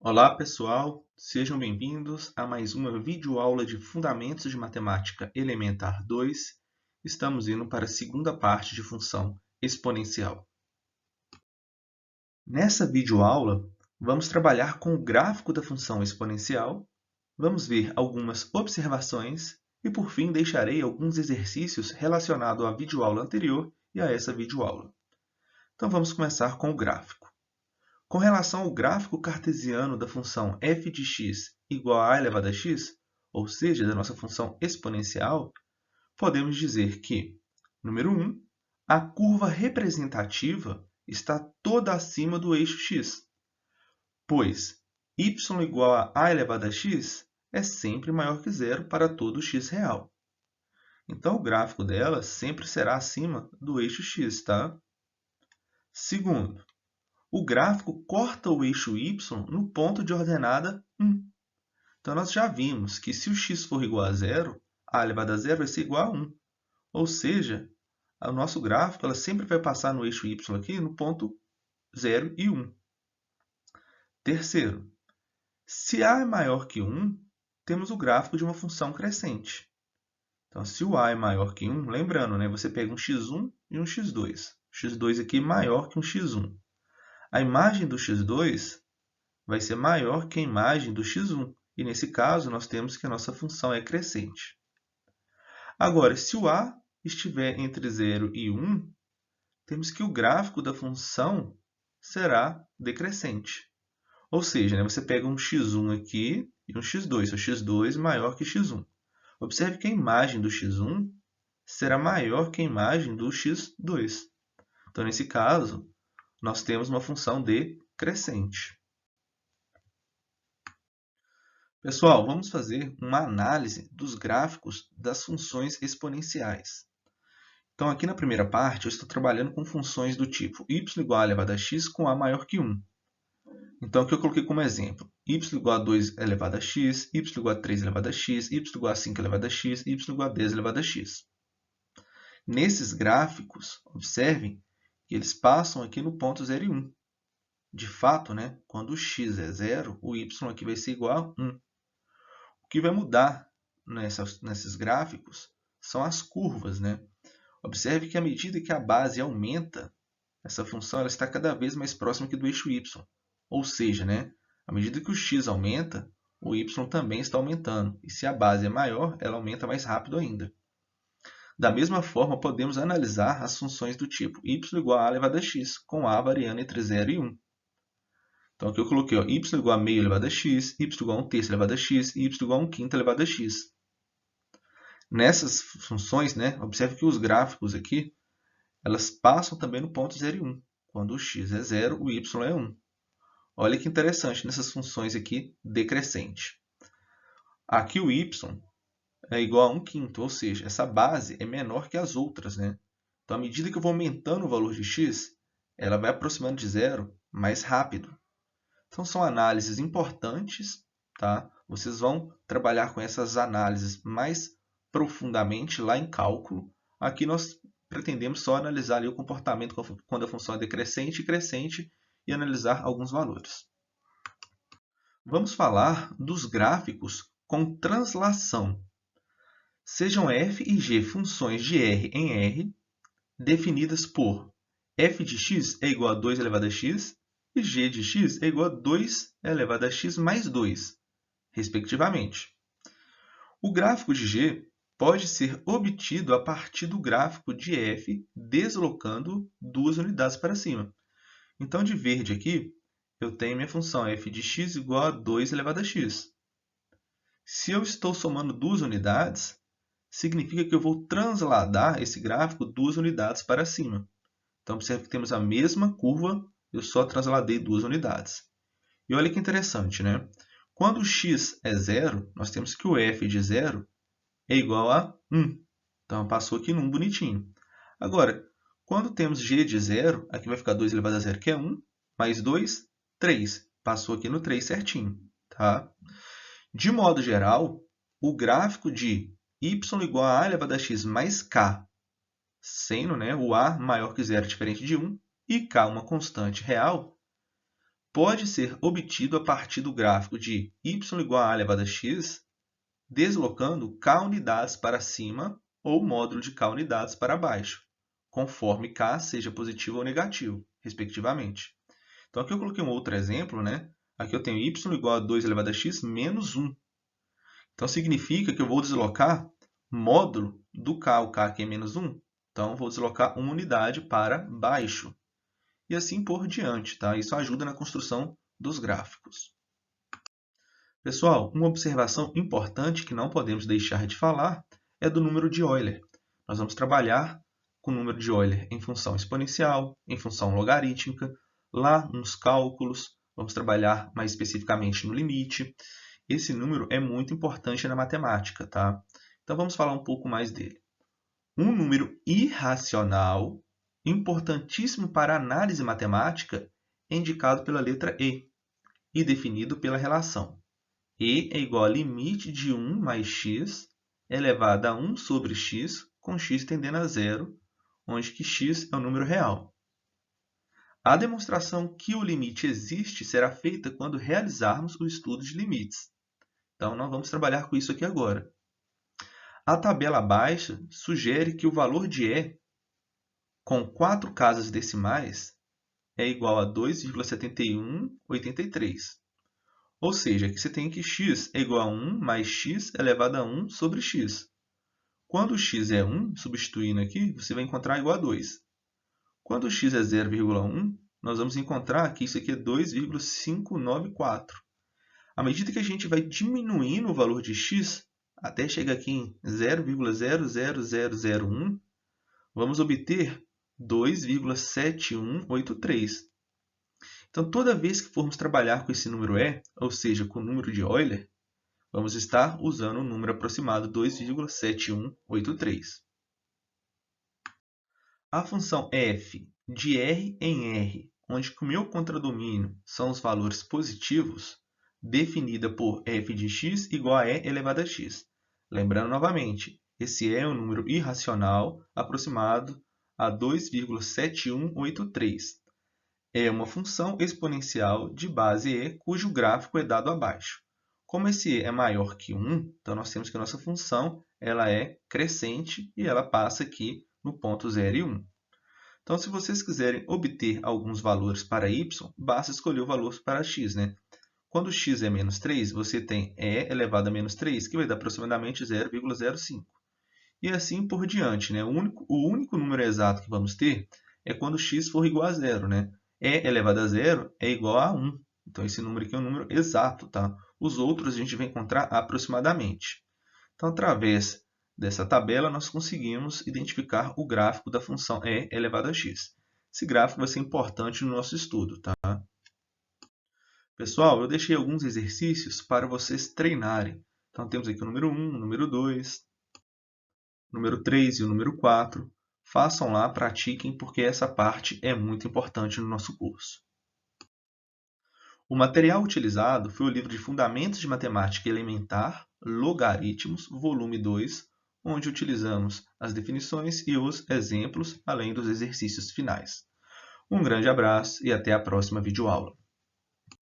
Olá, pessoal! Sejam bem-vindos a mais uma videoaula de Fundamentos de Matemática Elementar 2. Estamos indo para a segunda parte de função exponencial. Nessa videoaula, vamos trabalhar com o gráfico da função exponencial, vamos ver algumas observações e, por fim, deixarei alguns exercícios relacionados à videoaula anterior e a essa videoaula. Então, vamos começar com o gráfico. Com relação ao gráfico cartesiano da função f de x igual a elevado a x, ou seja, da nossa função exponencial, podemos dizer que, número 1, a curva representativa está toda acima do eixo x, pois y igual a elevado a x é sempre maior que zero para todo x real. Então, o gráfico dela sempre será acima do eixo x, tá? Segundo, o gráfico corta o eixo y no ponto de ordenada 1. Então, nós já vimos que se o x for igual a zero, a elevado a zero vai ser igual a 1. Ou seja, o nosso gráfico ela sempre vai passar no eixo y aqui no ponto 0 e 1. Terceiro, se a é maior que 1, temos o gráfico de uma função crescente. Então, se o a é maior que 1, lembrando, né, você pega um x1 e um x2. O x2 aqui é maior que um x1. A imagem do x2 vai ser maior que a imagem do x1. E, nesse caso, nós temos que a nossa função é crescente. Agora, se o a estiver entre 0 e 1, temos que o gráfico da função será decrescente. Ou seja, né, você pega um x1 aqui e um x2. O x2 maior que x1. Observe que a imagem do x1 será maior que a imagem do x2. Então, nesse caso, nós temos uma função decrescente. Pessoal, vamos fazer uma análise dos gráficos das funções exponenciais. Então, aqui na primeira parte, eu estou trabalhando com funções do tipo y igual a elevado a x com a maior que 1. Então, aqui eu coloquei como exemplo y igual a 2 elevado a x, y igual a 3 elevado a x, y igual a 5 elevado a x, y igual a 10 elevado a x. Nesses gráficos, observem que eles passam aqui no ponto 0 e 1. De fato, né, quando o x é 0, o y aqui vai ser igual a 1. O que vai mudar nesses gráficos são as curvas, né? Observe que à medida que a base aumenta, essa função ela está cada vez mais próxima aqui do eixo y. Ou seja, né, à medida que o x aumenta, o y também está aumentando. E se a base é maior, ela aumenta mais rápido ainda. Da mesma forma, podemos analisar as funções do tipo y igual a elevado a x, com a variando entre 0 e 1. Então, aqui eu coloquei y igual a meio elevado a x, y igual a 1/3 elevado a x e y igual a 1/5 elevado a x. Nessas funções, né, observe que os gráficos aqui, elas passam também no ponto 0 e 1. Quando o x é 0, o y é 1. Olha que interessante nessas funções aqui decrescente. Aqui o y é igual a 1/5, ou seja, essa base é menor que as outras, né? Então, à medida que eu vou aumentando o valor de x, ela vai aproximando de zero mais rápido. Então, são análises importantes, tá? Vocês vão trabalhar com essas análises mais profundamente lá em cálculo. Aqui nós pretendemos só analisar ali o comportamento quando a função é decrescente e crescente e analisar alguns valores. Vamos falar dos gráficos com translação. Sejam f e g funções de r em R, definidas por f de x é igual a 2 elevado a x e g de x é igual a 2 elevado a x mais 2, respectivamente. O gráfico de g pode ser obtido a partir do gráfico de f deslocando duas unidades para cima. Então, de verde aqui, eu tenho minha função f de x igual a 2 elevado a x. Se eu estou somando duas unidades, significa que eu vou transladar esse gráfico duas unidades para cima. Então, observe que temos a mesma curva, eu só transladei duas unidades. E olha que interessante, né? Quando x é zero, nós temos que o f de zero é igual a 1. Então, passou aqui no 1 bonitinho. Agora, quando temos g de zero, aqui vai ficar 2 elevado a zero, que é 1, mais 2, 3. Passou aqui no 3 certinho. Tá? De modo geral, o gráfico de y igual a elevado a x mais k, sendo, né, o a maior que zero diferente de 1, e k uma constante real, pode ser obtido a partir do gráfico de y igual a elevado a x, deslocando k unidades para cima ou módulo de k unidades para baixo, conforme k seja positivo ou negativo, respectivamente. Então, aqui eu coloquei um outro exemplo, né? Aqui eu tenho y igual a 2 elevado a x menos 1. Então, significa que eu vou deslocar módulo do k, o k aqui é menos 1. Então, vou deslocar uma unidade para baixo. E assim por diante, tá? Isso ajuda na construção dos gráficos. Pessoal, uma observação importante que não podemos deixar de falar é do número de Euler. Nós vamos trabalhar com o número de Euler em função exponencial, em função logarítmica, lá nos cálculos, vamos trabalhar mais especificamente no limite. Esse número é muito importante na matemática, tá? Então vamos falar um pouco mais dele. Um número irracional, importantíssimo para a análise matemática, é indicado pela letra e definido pela relação E é igual a limite de 1 mais x elevado a 1 sobre x, com x tendendo a zero, onde que x é o número real. A demonstração que o limite existe será feita quando realizarmos o estudo de limites. Então, nós vamos trabalhar com isso aqui agora. A tabela abaixo sugere que o valor de E, com 4 casas decimais, é igual a 2,7183. Ou seja, aqui você tem que x é igual a 1 mais x elevado a 1 sobre x. Quando x é 1, substituindo aqui, você vai encontrar igual a 2. Quando x é 0,1, nós vamos encontrar que isso aqui é 2,594. À medida que a gente vai diminuindo o valor de x, até chegar aqui em 0,00001, vamos obter 2,7183. Então, toda vez que formos trabalhar com esse número E, ou seja, com o número de Euler, vamos estar usando o número aproximado 2,7183. A função f de R em R, onde o meu contradomínio são os valores positivos, definida por f de x igual a E elevado a x. Lembrando novamente, esse é um número irracional aproximado a 2,7183. É uma função exponencial de base e, cujo gráfico é dado abaixo. Como esse e é maior que 1, então nós temos que a nossa função ela é crescente e ela passa aqui no ponto 0 e 1. Então, se vocês quiserem obter alguns valores para y, basta escolher o valor para x, né? Quando x é menos 3, você tem e elevado a menos 3, que vai dar aproximadamente 0,05. E assim por diante, né? O único número exato que vamos ter é quando x for igual a 0, né? E elevado a 0 é igual a 1. Então, esse número aqui é um número exato, tá? Os outros a gente vai encontrar aproximadamente. Então, através dessa tabela, nós conseguimos identificar o gráfico da função E elevado a x. Esse gráfico vai ser importante no nosso estudo, tá? Pessoal, eu deixei alguns exercícios para vocês treinarem. Então, temos aqui o número 1, o número 2, o número 3 e o número 4. Façam lá, pratiquem, porque essa parte é muito importante no nosso curso. O material utilizado foi o livro de Fundamentos de Matemática Elementar, Logaritmos, volume 2, onde utilizamos as definições e os exemplos, além dos exercícios finais. Um grande abraço e até a próxima videoaula.